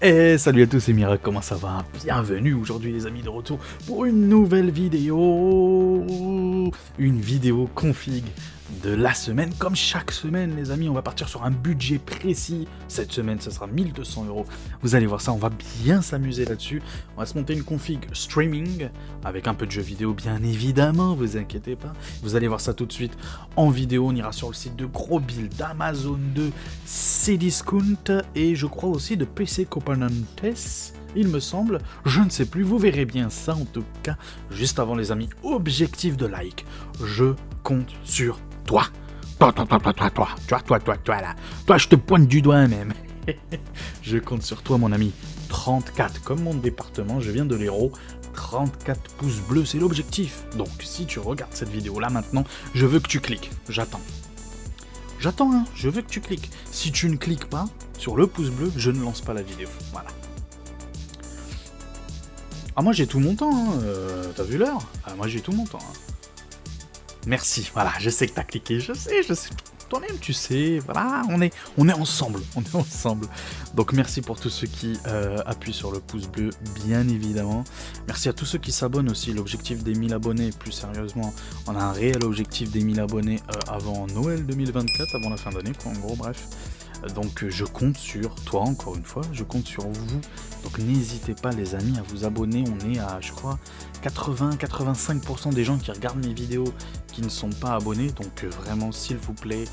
Et salut à tous, c'est Mira, comment ça va? Bienvenue aujourd'hui les amis de retour pour une nouvelle vidéo. Une vidéo config de la semaine. Comme chaque semaine les amis, on va partir sur un budget précis. Cette semaine, ce sera 1200 €. Vous allez voir ça, on va bien s'amuser là-dessus. On va se monter une config streaming avec un peu de jeux vidéo bien évidemment, vous inquiétez pas. Vous allez voir ça tout de suite en vidéo. On ira sur le site de GrosBuild, d'Amazon, de Cdiscount et je crois aussi de PC Componentes, il me semble, je ne sais plus, vous verrez bien ça en tout cas. Juste avant les amis, objectif de like, je compte sur toi. Toi là, toi je te pointe du doigt même. Je compte sur toi mon ami. 34 comme mon département, je viens de l'Hérault. 34 pouces bleus, c'est l'objectif. Donc si tu regardes cette vidéo là maintenant, je veux que tu cliques, j'attends. J'attends, hein, je veux que tu cliques. Si tu ne cliques pas sur le pouce bleu, je ne lance pas la vidéo. Voilà. Ah, moi j'ai tout mon temps, hein. T'as vu l'heure? Ah, moi j'ai tout mon temps. Hein. Merci, voilà, je sais que t'as cliqué, je sais. Toi-même, tu sais, voilà, on est ensemble, Donc merci pour tous ceux qui appuient sur le pouce bleu, bien évidemment. Merci à tous ceux qui s'abonnent aussi, l'objectif des 1000 abonnés, plus sérieusement, on a un réel objectif des 1000 abonnés avant Noël 2024, avant la fin d'année, quoi, en gros, bref. Donc je compte sur toi, encore une fois, je compte sur vous. Donc n'hésitez pas les amis à vous abonner, on est à, je crois, 80-85% des gens qui regardent mes vidéos qui ne sont pas abonnés. Donc vraiment, s'il vous plaît,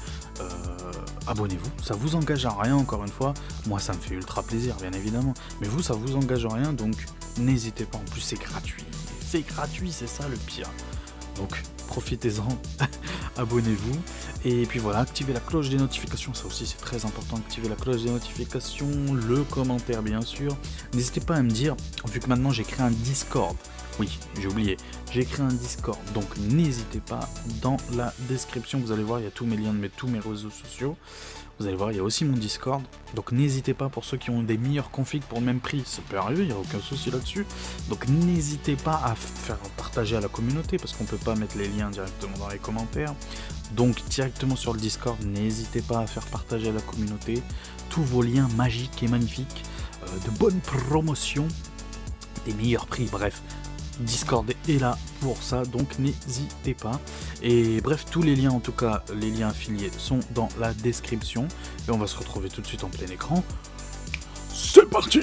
abonnez-vous. Ça vous engage à rien, encore une fois. Moi, ça me fait ultra plaisir, bien évidemment. Mais vous, ça vous engage à rien, donc n'hésitez pas. En plus, c'est gratuit. C'est gratuit, c'est ça le pire. Donc profitez-en, abonnez-vous, et puis voilà, activez la cloche des notifications, ça aussi c'est très important, activez la cloche des notifications, le commentaire bien sûr, n'hésitez pas à me dire, vu que maintenant j'ai créé un Discord, oui, j'ai oublié, j'ai créé un Discord, donc n'hésitez pas, dans la description, vous allez voir, il y a tous mes liens de tous mes réseaux sociaux, vous allez voir, il y a aussi mon Discord, donc n'hésitez pas pour ceux qui ont des meilleurs configs pour le même prix, ça peut arriver, il n'y a aucun souci là-dessus, donc n'hésitez pas à faire partager à la communauté, parce qu'on ne peut pas mettre les liens directement dans les commentaires, donc directement sur le Discord, n'hésitez pas à faire partager à la communauté tous vos liens magiques et magnifiques, de bonnes promotions, des meilleurs prix, bref. Discord est là pour ça, donc n'hésitez pas. Et bref, tous les liens, en tout cas les liens affiliés, sont dans la description. Et on va se retrouver tout de suite en plein écran. C'est parti!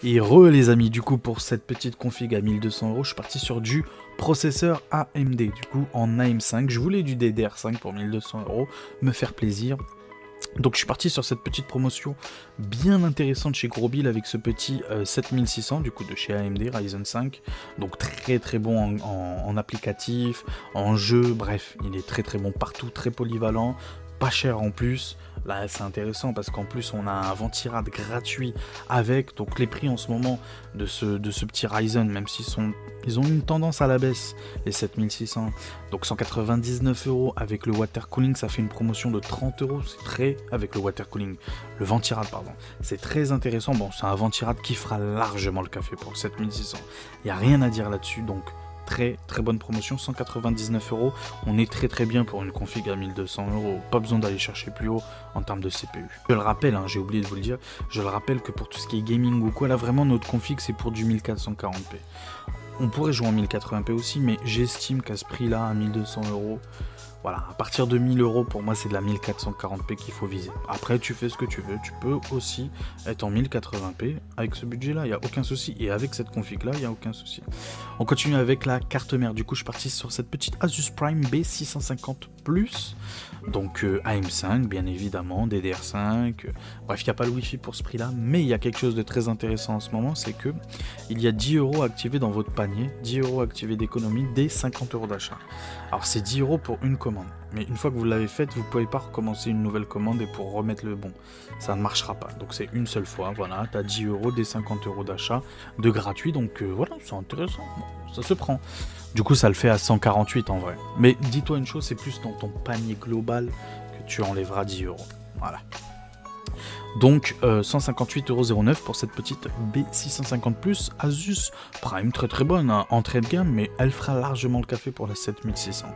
Et les amis, du coup pour cette petite config à 1200 €, je suis parti sur du processeur AMD, du coup en AM5. Je voulais du DDR5 pour 1200 €, me faire plaisir. Donc je suis parti sur cette petite promotion bien intéressante chez GrosBuild avec ce petit 7600 du coup de chez AMD Ryzen 5. Donc très très bon en applicatif, en jeu, bref, il est très très bon partout, très polyvalent, pas cher en plus. Là c'est intéressant parce qu'en plus on a un Ventirad gratuit avec, donc les prix en ce moment de ce petit Ryzen, même ils ont une tendance à la baisse, les 7600, donc 199 € avec le water cooling, ça fait une promotion de 30 €, c'est très, avec le water cooling, le Ventirad pardon, c'est très intéressant. Bon, c'est un Ventirad qui fera largement le café pour 7600, il n'y a rien à dire là-dessus, donc très très bonne promotion, 199 €, on est très très bien pour une config à 1200 €, pas besoin d'aller chercher plus haut en termes de CPU. Je le rappelle, hein, j'ai oublié de vous le dire, je le rappelle que pour tout ce qui est gaming ou quoi, là vraiment notre config c'est pour du 1440p. On pourrait jouer en 1080p aussi, mais j'estime qu'à ce prix là, à 1200 €, voilà, à partir de 1000 € pour moi c'est de la 1440p qu'il faut viser. Après tu fais ce que tu veux, tu peux aussi être en 1080p avec ce budget là, il n'y a aucun souci, et avec cette config là, il n'y a aucun souci. On continue avec la carte mère, du coup je suis parti sur cette petite Asus Prime B650+, donc AM5 bien évidemment, DDR5, bref il n'y a pas le Wi-Fi pour ce prix là, mais il y a quelque chose de très intéressant en ce moment, c'est que il y a 10 € activés dans votre panier, 10 € activés d'économie dès 50 € d'achat. Alors c'est 10 € pour une commande, mais une fois que vous l'avez faite, vous ne pouvez pas recommencer une nouvelle commande et pour remettre le bon, ça ne marchera pas, donc c'est une seule fois, voilà, tu as 10 € dès 50 € d'achat de gratuit, donc voilà, c'est intéressant, bon, ça se prend. Du coup ça le fait à 148 en vrai, mais dis-toi une chose, c'est plus dans ton panier global que tu enlèveras 10 €, voilà. Donc 158,09€ pour cette petite B650 Plus Asus Prime, très très bonne, hein, entrée de gamme, mais elle fera largement le café pour la 7600.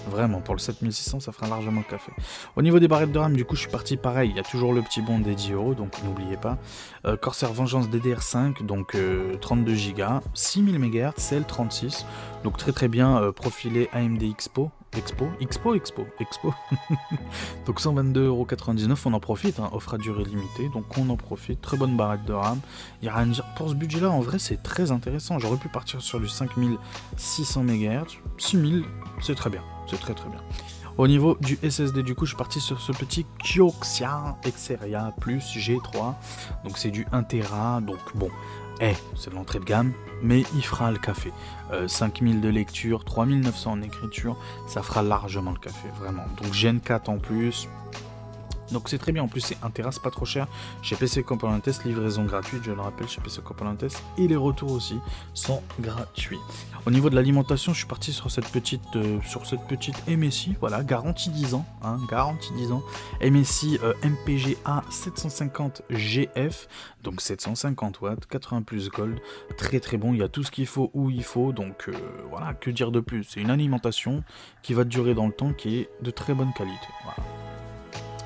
Vraiment, pour le 7600, ça fera largement le café. Au niveau des barrettes de RAM, du coup, je suis parti pareil, il y a toujours le petit bon des 10€, donc n'oubliez pas. Corsair Vengeance DDR5, donc 32 Go, 6000 MHz, CL36, donc très très bien profilé AMD Expo. Donc 122,99€, on en profite, hein, offre à durée limitée, donc on en profite, très bonne barrette de RAM, il n'y a rien à dire, pour ce budget là en vrai c'est très intéressant, j'aurais pu partir sur du 5600 MHz, 6000 c'est très bien, c'est très très bien. Au niveau du SSD, du coup, je suis parti sur ce petit Kioxia Xperia Plus G3. Donc c'est du 1TB, donc bon, c'est de l'entrée de gamme, mais il fera le café. 5000 de lecture, 3900 en écriture, ça fera largement le café, vraiment. Donc Gen 4 en plus. Donc c'est très bien, en plus c'est 1TB, c'est pas trop cher. Chez PC Componentes, livraison gratuite, je le rappelle, chez PC Componentes, et les retours aussi sont gratuits. Au niveau de l'alimentation, je suis parti sur cette petite MSI, voilà, garantie 10 ans, hein, garantie 10 ans. MSI MPGA 750 GF, donc 750 watts, 80 plus gold, très très bon, il y a tout ce qu'il faut où il faut, donc voilà, que dire de plus. C'est une alimentation qui va durer dans le temps, qui est de très bonne qualité, voilà.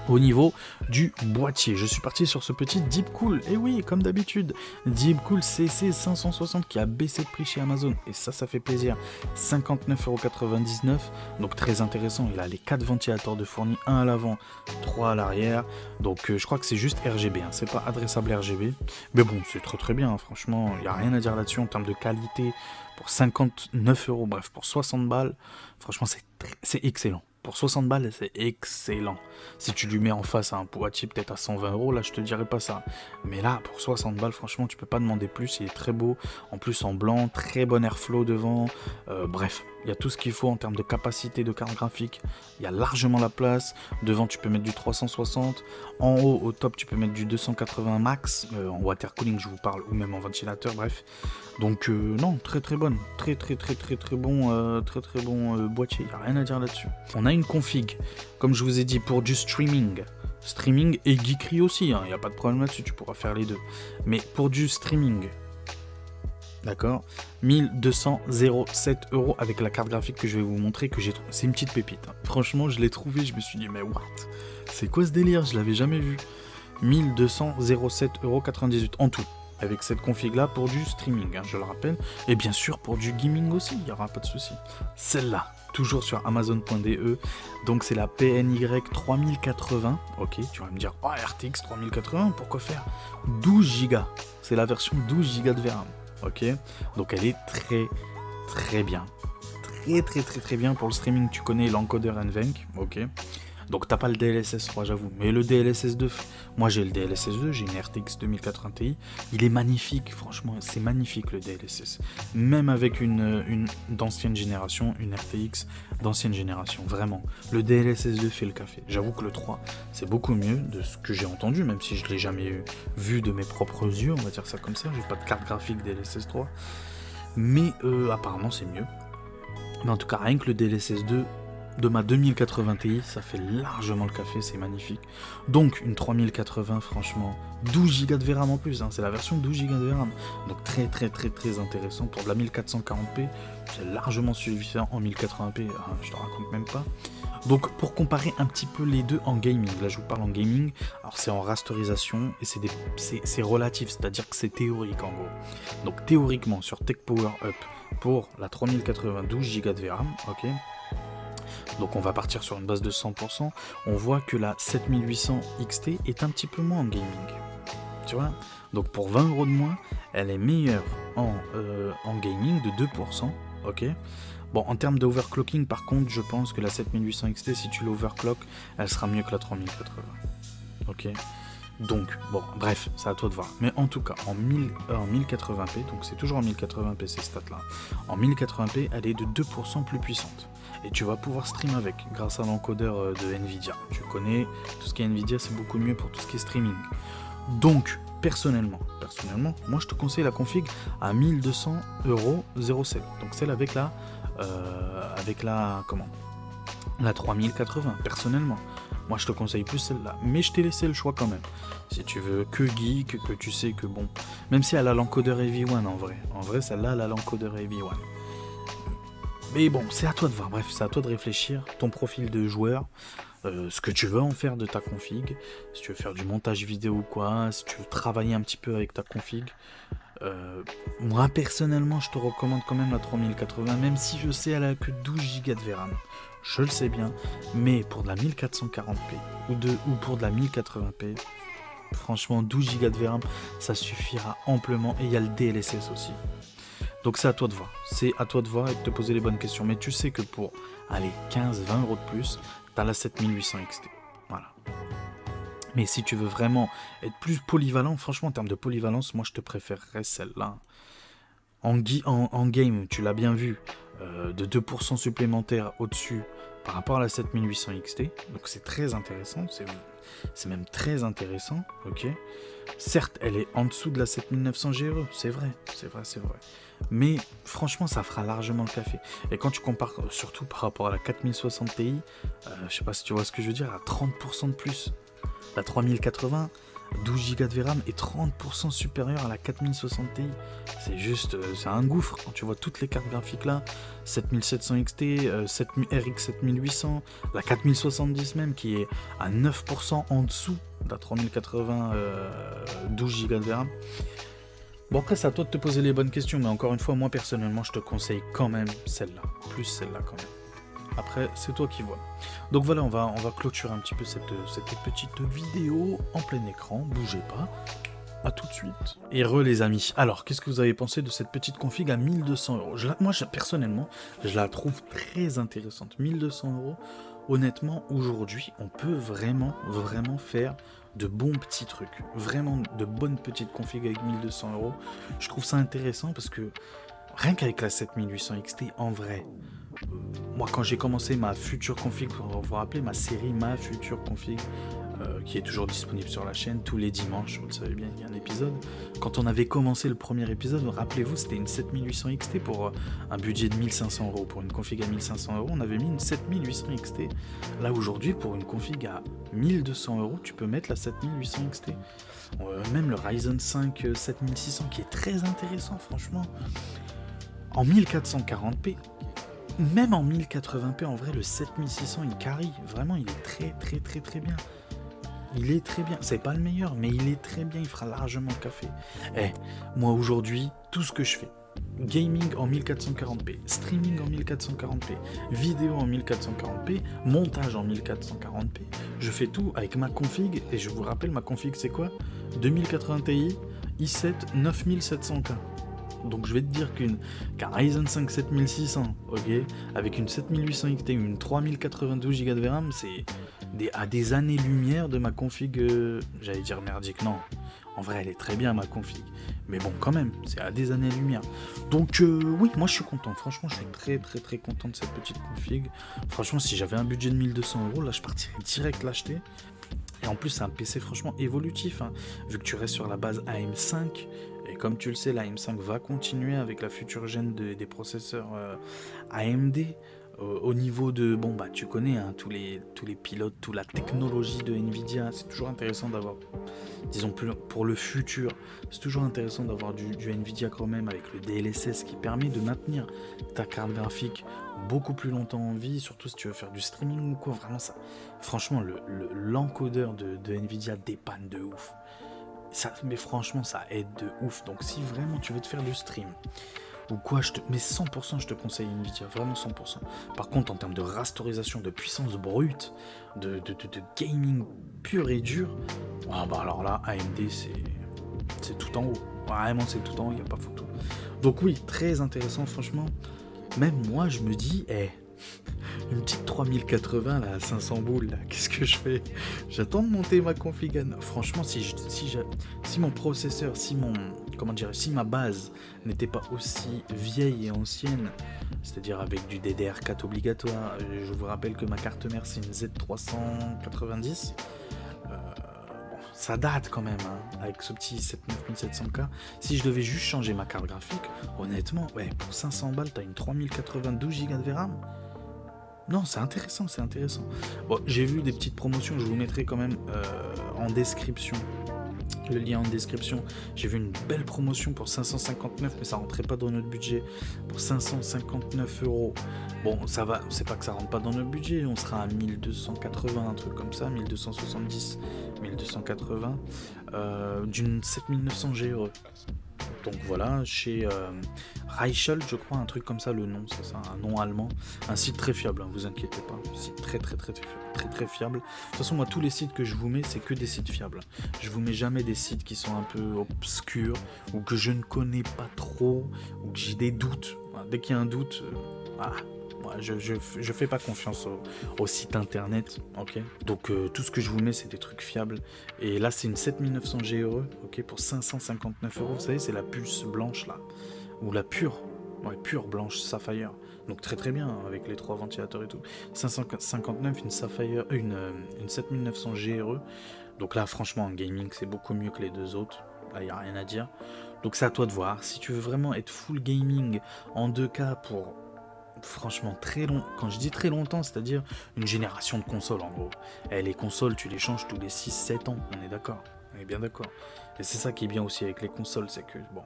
Au niveau du boîtier, je suis parti sur ce petit Deepcool, et oui, comme d'habitude, Deepcool CC560 qui a baissé de prix chez Amazon, et ça fait plaisir, 59,99€, donc très intéressant, il a les 4 ventilateurs de fourni, 1 à l'avant, 3 à l'arrière, donc je crois que c'est juste RGB, hein, c'est pas adressable RGB, mais bon, c'est très très bien, hein, franchement, il n'y a rien à dire là-dessus en termes de qualité, pour 59€, bref, pour 60 balles, franchement, c'est excellent. Pour 60 balles, c'est excellent. Si tu lui mets en face à un boîtier peut-être à 120€, là je te dirais pas ça. Mais là, pour 60 balles, franchement, tu peux pas demander plus. Il est très beau. En plus, en blanc, très bon airflow devant. Bref, il y a tout ce qu'il faut en termes de capacité de carte graphique. Il y a largement la place. Devant, tu peux mettre du 360. En haut, au top, tu peux mettre du 280 max. En water cooling, je vous parle, ou même en ventilateur, bref. Donc, non, très très bonne. Très bon boîtier. Il n'y a rien à dire là-dessus. On a une config, comme je vous ai dit, pour du streaming et geekery aussi, hein, y a pas de problème là-dessus, tu pourras faire les deux. Mais pour du streaming, d'accord, 1207€ avec la carte graphique que je vais vous montrer, que j'ai trouvé. C'est une petite pépite, hein. Franchement, je l'ai trouvé, je me suis dit, mais what? C'est quoi ce délire? Je l'avais jamais vu. 1207,98€ en tout. Avec cette config là pour du streaming, hein, je le rappelle, et bien sûr pour du gaming aussi, il n'y aura pas de souci. Celle-là, toujours sur Amazon.de, donc c'est la PNY 3080, ok, tu vas me dire, oh RTX 3080, pourquoi faire 12 Go, c'est la version 12 Go de VRAM, ok, donc elle est très bien, très bien pour le streaming, tu connais l'encodeur NVENC, ok. Donc t'as pas le DLSS 3, j'avoue, mais le DLSS 2, moi j'ai le DLSS 2, j'ai une RTX 2080 Ti, il est magnifique, franchement, c'est magnifique le DLSS, même avec une d'ancienne génération, une RTX d'ancienne génération, vraiment, le DLSS 2 fait le café. J'avoue que le 3, c'est beaucoup mieux de ce que j'ai entendu, même si je l'ai jamais vu de mes propres yeux, on va dire ça comme ça, j'ai pas de carte graphique DLSS 3, mais apparemment c'est mieux. Mais en tout cas, rien que le DLSS 2, de ma 2080 Ti, ça fait largement le café, c'est magnifique. Donc une 3080, franchement, 12 Go de VRAM en plus, hein, c'est la version 12 Go de VRAM. Donc très intéressant pour de la 1440p, c'est largement suffisant en 1080p, hein, je te raconte même pas. Donc pour comparer un petit peu les deux en gaming, là je vous parle en gaming, alors c'est en rasterisation et c'est relatif, c'est-à-dire que c'est théorique en gros. Donc théoriquement sur Tech Power Up pour la 3080 12 Go de VRAM, ok. Donc on va partir sur une base de 100%, on voit que la 7800 XT est un petit peu moins en gaming, tu vois. Donc pour 20€ de moins, elle est meilleure en gaming de 2%, ok. Bon, en termes d'overclocking, par contre, je pense que la 7800 XT, si tu l'overclock, elle sera mieux que la 3080, ok. Donc, bon, bref, c'est à toi de voir. Mais en tout cas, en 1080p, donc c'est toujours en 1080p ces stats-là, en 1080p, elle est de 2% plus puissante. Et tu vas pouvoir stream avec, grâce à l'encodeur de Nvidia. Tu connais, tout ce qui est Nvidia, c'est beaucoup mieux pour tout ce qui est streaming. Donc, personnellement, moi je te conseille la config à 1200,07€. Donc celle avec la 3080, personnellement. Moi, je te conseille plus celle-là. Mais je t'ai laissé le choix quand même. Si tu veux que geek, que tu sais que bon... Même si elle a l'encodeur EV1 en vrai. En vrai, celle-là, elle a l'encodeur EV1. Mais bon, c'est à toi de voir. Bref, c'est à toi de réfléchir. Ton profil de joueur. Ce que tu veux en faire de ta config. Si tu veux faire du montage vidéo ou quoi. Si tu veux travailler un petit peu avec ta config. Moi, personnellement, je te recommande quand même la 3080. Même si je sais, elle a que 12 Go de VRAM. Je le sais bien, mais pour de la 1440p ou pour de la 1080p, franchement 12 Go de VRAM, ça suffira amplement, et il y a le DLSS aussi. Donc c'est à toi de voir, et de te poser les bonnes questions. Mais tu sais que pour, allez, 15-20 € de plus, t'as la 7800 XT. Voilà. Mais si tu veux vraiment être plus polyvalent, franchement en termes de polyvalence, moi je te préférerais celle-là. En game, tu l'as bien vu, de 2% supplémentaires au-dessus par rapport à la 7800 XT. Donc c'est très intéressant, c'est même très intéressant, ok. Certes, elle est en dessous de la 7900 GRE, c'est vrai. Mais franchement, ça fera largement le café. Et quand tu compares surtout par rapport à la 4060 Ti, je sais pas si tu vois ce que je veux dire, à 30% de plus. La 3080, 12 Go de VRAM est 30% supérieur à la 4060 Ti. C'est juste, c'est un gouffre quand tu vois toutes les cartes graphiques là. 7700 XT, RX 7800, la 4070 même qui est à 9% en dessous de la 3080, 12 Go de VRAM. Bon, après, c'est à toi de te poser les bonnes questions, mais encore une fois, moi personnellement, je te conseille quand même celle-là, plus celle-là quand même. Après, c'est toi qui vois. Donc voilà, on va clôturer un petit peu cette petite vidéo en plein écran. Bougez pas. A tout de suite. Et les amis. Alors, qu'est-ce que vous avez pensé de cette petite config à 1200 €? Moi, personnellement, je la trouve très intéressante. 1200 €. Honnêtement, aujourd'hui, on peut vraiment faire de bons petits trucs. Vraiment de bonnes petites configs avec 1200 €. Je trouve ça intéressant parce que rien qu'avec la 7800 XT, en vrai, moi quand j'ai commencé ma future config, pour vous rappeler ma série Ma Future Config, qui est toujours disponible sur la chaîne tous les dimanches, vous le savez bien, il y a un épisode. Quand on avait commencé le premier épisode, rappelez-vous, c'était une 7800 XT pour un budget de 1500 €. Pour une config à 1500 €, on avait mis une 7800 XT. Là aujourd'hui, pour une config à 1200 €, tu peux mettre la 7800 XT. Même le Ryzen 5 7600 qui est très intéressant, franchement. En 1440p, même en 1080p, en vrai, le 7600 il carry. Vraiment, il est très bien. Il est très bien. C'est pas le meilleur, mais il est très bien. Il fera largement le café. Moi aujourd'hui, tout ce que je fais, gaming en 1440p, streaming en 1440p, vidéo en 1440p, montage en 1440p, je fais tout avec ma config. Et je vous rappelle, ma config c'est quoi? 2080 Ti, i7 9700K. Donc je vais te dire qu'un Ryzen 5 7600, ok, avec une 7800 XT, une 3092 Go de VRAM, c'est à des années-lumière de ma config, j'allais dire merdique, non, en vrai elle est très bien ma config, mais bon quand même, c'est à des années-lumière. Donc oui, moi je suis content, franchement je suis très content de cette petite config. Franchement si j'avais un budget de 1200 €, là je partirais direct l'acheter. Et en plus c'est un PC franchement évolutif, hein, vu que tu restes sur la base AM5. Et comme tu le sais, la AM5 va continuer avec la future gêne des processeurs AMD. Au niveau de... Bon, bah tu connais hein, tous les pilotes, toute la technologie de Nvidia. C'est toujours intéressant d'avoir, disons pour le futur, c'est toujours intéressant d'avoir du Nvidia quand même avec le DLSS qui permet de maintenir ta carte graphique beaucoup plus longtemps en vie, surtout si tu veux faire du streaming ou quoi. Vraiment ça, franchement, l'encodeur de Nvidia dépanne de ouf. Mais franchement ça aide de ouf. Donc si vraiment tu veux te faire du stream ou quoi, mais 100% je te conseille Nvidia, vraiment 100%. Par contre en termes de rasterisation, de puissance brute, de gaming pur et dur, bah alors là AMD c'est tout en haut. Vraiment c'est tout en haut, il n'y a pas photo. Donc oui, très intéressant franchement. Même moi je me dis, une petite 3080 là, à 500 boules là, qu'est-ce que je fais? J'attends de monter ma config. Franchement, si mon processeur, si ma base n'était pas aussi vieille et ancienne, c'est-à-dire avec du DDR4 obligatoire, je vous rappelle que ma carte mère c'est une Z390. Ça date quand même, hein, avec ce petit 9700K. Si je devais juste changer ma carte graphique, honnêtement, pour 500 balles, t'as une 3092 Go de VRAM. Non, c'est intéressant, c'est intéressant. Bon, j'ai vu des petites promotions, je vous mettrai quand même en description. Le lien en description. J'ai vu une belle promotion pour 559, mais ça rentrait pas dans notre budget. Pour 559 euros. Bon, ça va, c'est pas que ça rentre pas dans notre budget, on sera à 1280, un truc comme ça, 1270, 1280, d'une 7900 GRE. Donc voilà, chez Reichelt, je crois, un truc comme ça, le nom, c'est ça, un nom allemand. Un site très fiable, hein, vous inquiétez pas. Un site très fiable. De toute façon, moi, tous les sites que je vous mets, c'est que des sites fiables. Je vous mets jamais des sites qui sont un peu obscurs, ou que je ne connais pas trop, ou que j'ai des doutes. Voilà, dès qu'il y a un doute, voilà. Ouais, je fais pas confiance au site internet, ok. Donc tout ce que je vous mets, c'est des trucs fiables. Et là, c'est une 7900 GRE, ok, pour 559 euros. Vous savez, c'est la puce blanche là, ou la pure, ouais, pure blanche Sapphire. Donc très bien, hein, avec les 3 ventilateurs et tout. 559, une Sapphire, une 7900 GRE. Donc là, franchement, en gaming, c'est beaucoup mieux que les deux autres. Là, il n'y a rien à dire. Donc c'est à toi de voir. Si tu veux vraiment être full gaming en 2K pour... franchement très long, quand je dis très longtemps, c'est-à-dire une génération de consoles en gros. Et les consoles, tu les changes tous les 6-7 ans, on est d'accord, on est bien d'accord. Et c'est ça qui est bien aussi avec les consoles, c'est que bon.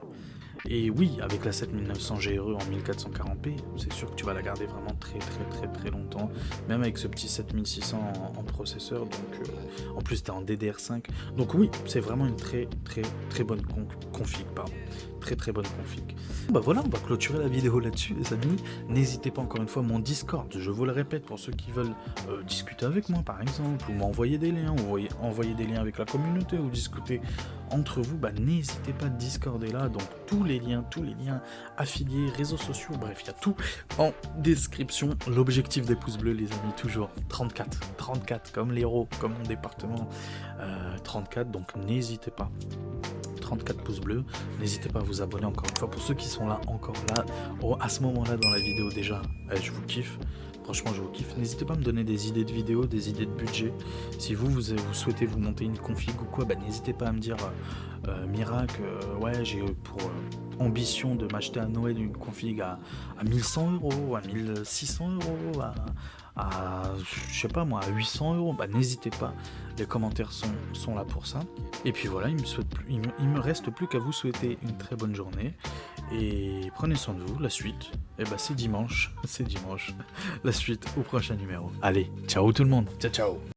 Et oui, avec la 7900 GRE en 1440p, c'est sûr que tu vas la garder vraiment très longtemps, même avec ce petit 7600 en processeur, donc en plus tu es en DDR5. Donc oui, c'est vraiment une très bonne config, pardon. Très bonne config. Bah voilà, on va clôturer la vidéo là-dessus les amis. N'hésitez pas encore une fois, mon Discord, je vous le répète pour ceux qui veulent discuter avec moi par exemple, ou m'envoyer des liens, ou envoyer des liens avec la communauté, ou discuter entre vous, bah n'hésitez pas, Discord est là, donc tous les liens affiliés, réseaux sociaux, bref, il y a tout en description. L'objectif des pouces bleus les amis, toujours 34 comme l'héros, comme mon département, 34, donc n'hésitez pas. 34 pouces bleus, n'hésitez pas à vous abonner encore une fois, pour ceux qui sont là, encore là, à ce moment-là dans la vidéo déjà, je vous kiffe, franchement je vous kiffe, n'hésitez pas à me donner des idées de vidéos, des idées de budget, si vous souhaitez vous monter une config ou quoi, bah, n'hésitez pas à me dire, Mirac, ouais j'ai pour ambition de m'acheter à Noël une config à 1100 euros, à 1600 euros, à je sais pas moi, à 800 euros, bah n'hésitez pas, les commentaires sont là pour ça. Et puis voilà, il me reste plus qu'à vous souhaiter une très bonne journée, et prenez soin de vous. La suite, et bah c'est dimanche, la suite au prochain numéro. Allez, ciao tout le monde, ciao.